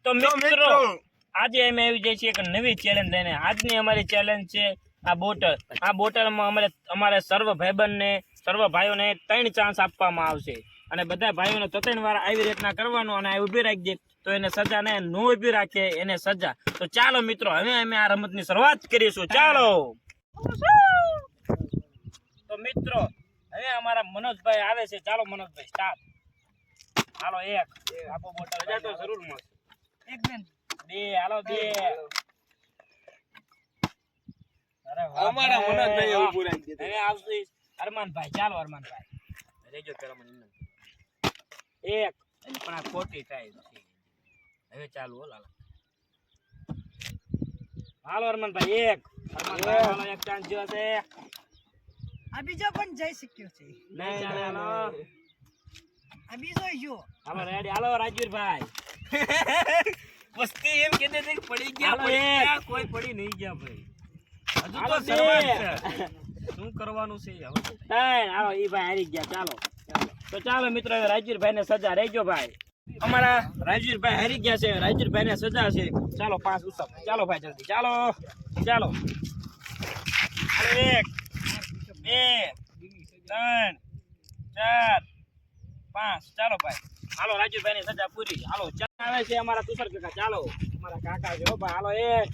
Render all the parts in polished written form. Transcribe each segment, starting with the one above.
તો મિત્રો આજે અમે આવી જાય છે એક નવી ચેલેન્જ લઈને। આજની અમારી ચેલેન્જ છે આ બોટલ। આ બોટલમાં અમારે સર્વ ભાઈબંધને સર્વ ભાઈઓને 3 ચાન્સ આપવામાં આવશે અને બધા ભાઈઓને 3 વાર આવી રીતના કરવાનું અને ઊભી રાખી દે તો એને સજા ને નો ઊભી રાખે એને સજા। તો ચાલો મિત્રો હવે અમે આ રમતની શરૂઆત કરીશું। ચાલો તો મિત્રો હવે અમારા મનોજભાઈ આવે છે। ચાલો મનોજભાઈ સ્ટાર્ટ। હાલો 1 આપો બોટલ સજા તો જરૂર મળશે। 1 2 હાલો 2 અરે અમારા મનોજભાઈ ઊભું રાખી દે। હવે આવશે અરમાનભાઈ। ચાલો અરમાનભાઈ રેજો પેલા મને 1 પણ આ ખોટી થાય છે। હવે ચાલુ હો લાલા। હાલો અરમાનભાઈ 1 અરમાનભાઈ હાલો એક ચાન્સ જો છે। આ બીજો પણ જઈ શક્યો છે। નહીં ચાલે હાલો આ બીજો જો હાલો રેડી હાલો રાજવીરભાઈ મસ્તી એમ કહેતે છે કે પડી ગયા હાલો, પડી એક. ગયા કોઈ પડી નહીં ગયા ભાઈ હજુ હાલો, તો શરૂઆત બે. છે શું કરવાનું છે હવે ત્રણ હાલો ઈ ભાઈ હારી ગયા। ચાલો તો ચાલો મિત્રો હવે રાજવીરભાઈ ને સજા રહેજો ભાઈ। અમારા રાજવીરભાઈ હારી ગયા છે। રાજવીરભાઈ ને સજા છે। ચાલો 5 ઉસપ। ચાલો ભાઈ જલ્દી ચાલો ચાલો હાલો 1 2 3 4 5 ચાલો ભાઈ હાલો રાજવીરભાઈ ની સજા પૂરી। હાલો આવે છે અમારા તુષાર કાકા। ચાલો અમારા કાકા છે હો ભાઈ। હાલો 1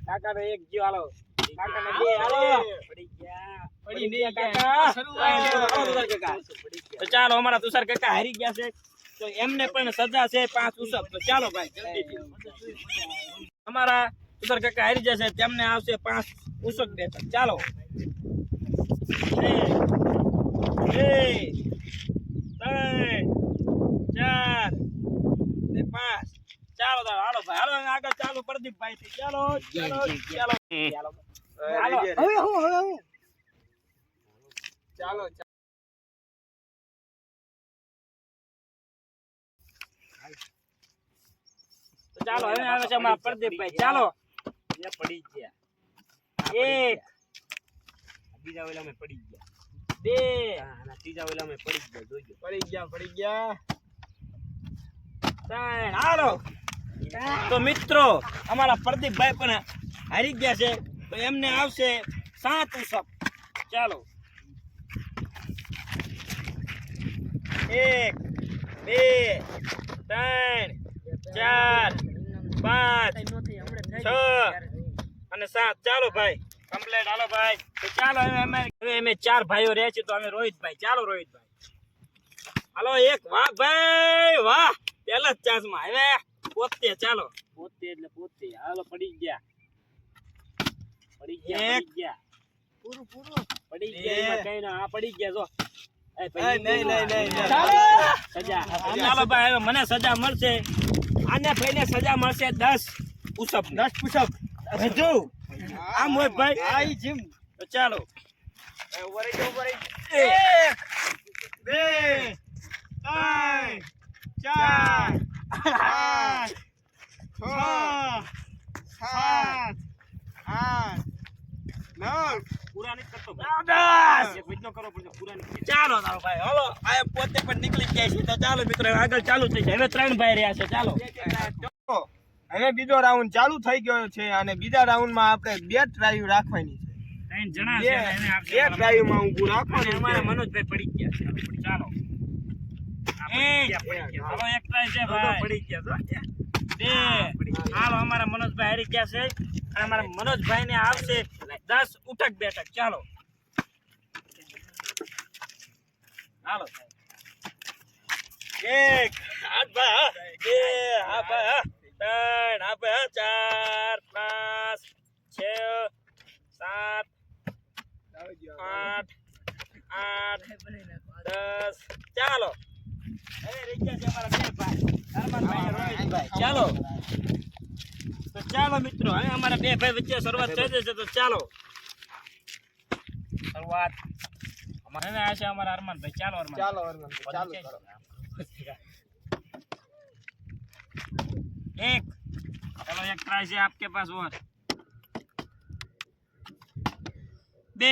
કાકા ને 1 જીવ હાલો કાકા ને 2 હાલો પડી ગયા પડી નહીં કાકા શરૂઆત કાકા। તો ચાલો અમારા તુષાર કાકા હારી ગયા છે તો એમને પણ સજા છે 5 ઉસપ। તો ચાલો ભાઈ જલ્દી અમારા તુષાર કાકા હારી જશે તેમને આવશે 5 ઉસપ બેઠક। ચાલો 1 2 3 4 ને 5 ચાલો હાલો ભાઈ હાલો આગળ ચાલો પ્રદીપભાઈ થી। ચાલો ચાલો ચાલો હાલો હવે હું ચાલો તો ચાલો હવે આવે છે અમારા પ્રદીપભાઈ। ચાલો એ પડી ગયા 1 બીજા ઓલામાં પડી ગયા 2 અને ત્રીજા ઓલામાં પડી ગયા જોજો પડી ગયા 3 હાલો। તો મિત્રો અમારા પ્રદીપભાઈ પણ હારી ગયા છે તો એમને આવશે 7 ઉસપ। ચાલો 1 2 3 4 5 6 અને 7 ચાલો ભાઈ કમ્પ્લીટ હાલો ભાઈ। તો ચાલો હવે અમે 4 ભાઈઓ રહે છે તો અમે રોહિતભાઈ। ચાલો રોહિતભાઈ હાલો 1 વાહ ભાઈ વાહ પહેલા જ ચાન્સ માં હવે પોતે। ચાલો પોતે એટલે પોતે હાલો પડી ગયા પડી ગયા પૂરું પડી ગયા એમાં કઈ ના આ પડી ગયા જો નહીં સજા ચાલો ભાઈ હવે મને સજા મળશે આને ભાઈને સજા મળશે 10 પુશઅપ 10 પુશઅપ હજુ આમ હોય ભાઈ આઈ જીમ તો ચાલો ઓવર 1 2 3 4 5 6 7 8 9 પૂરા નથી કરતો ભાઈ એક વિધનો કરવો પડશે પૂરા નથી। ચાલો તારો ભાઈ હાલો આ પોતે પણ નીકળી જાય છે તો ચાલો મિત્રો આગળ ચાલુ થઈ જાય। હવે 3 ભાઈ રહ્યા છે। ચાલો હવે બીજો રાઉન્ડ ચાલુ થઈ ગયો છે અને બીજા રાઉન્ડમાં આપણે 2 ટ્રાય રાખવાની છે। 3 જણા છે અને એને આપશે 2 ટ્રાયમાં ઊભું રાખવાનું છે। અમારા મનોજભાઈ પડી ગયા છે। ચાલો હાલો એક ટ્રાય છે ભાઈ પડી ગયા બે હાલો અમારા મનોજભાઈ હારી ગયા છે અને અમારા મનોજભાઈ ને આવશે 10 ઉઠક બેઠક। ચાલો હાલો 1 હાથ ભાઈ 2 હા ભાઈ 3 હા ભાઈ 4 5 6 7 8 8 10 ચાલો હવે રહી ગયા છે અમારા 2 ભાઈ અરમાનભાઈ અને રોહિતભાઈ। ચાલો તો ચાલો મિત્રો હવે અમારા 2 ભાઈ વચ્ચે શરૂઆત થઈ જશે। તો ચાલો શરૂઆત અમારે આ છે અમારા અરમાનભાઈ। ચાલો અરમાન ચાલો ચાલો કરો 1 चलो एक ट्राई से आपके पास और 2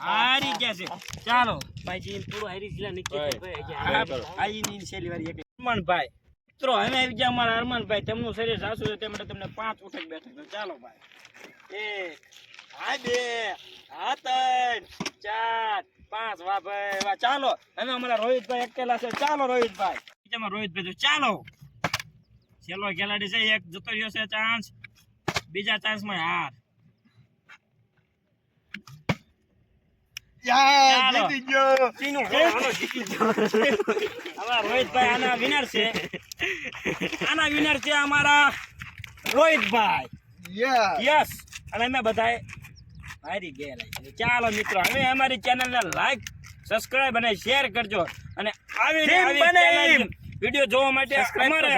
हारी कैसे। चलो भाई जी पूरा हारी जिला निकल भाई आई नींद छेली वाली एक मन भाई મિત્રો હવે આવી ગયા અમારા અરમાનભાઈ, તેમનું શરીર સાસુ છે તે માટે તમને 5 ઉઠક બેઠક છે. ચાલો ભાઈ 1 2 3 4 5 વાહ ભાઈ વાહ. ચાલો હવે અમારા રોહિતભાઈ અકેલા છે. ચાલો રોહિતભાઈ, બીજામાં રોહિતભાઈ તો ચાલો છેલ્લો ખેલાડી છે, એક જતો રહ્યો છે ચાન્સ, બીજા ચાન્સમાં હાર. ચાલો. જીતી ગયો. હાલો, જીતી ગયો. અમારા રોહિતભાઈ આના વિનર છે. આના વિનર છે અમારા રોહિતભાઈ. યસ. અને અમે બધાએ હારી ગયા છે. ચાલો મિત્રો, હવે અમારી ચેનલને લાઈક, સબસ્ક્રાઇબ અને શેર કરજો. અને આવી વિડીયો જોવા માટે અમારે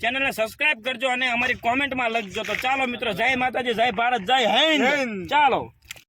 ચેનલને સબસ્ક્રાઇબ કરજો અને અમારી કોમેન્ટમાં લખજો. તો ચાલો મિત્રો, જય માતાજી, જય ભારત, જય હિન્દ. ચાલો.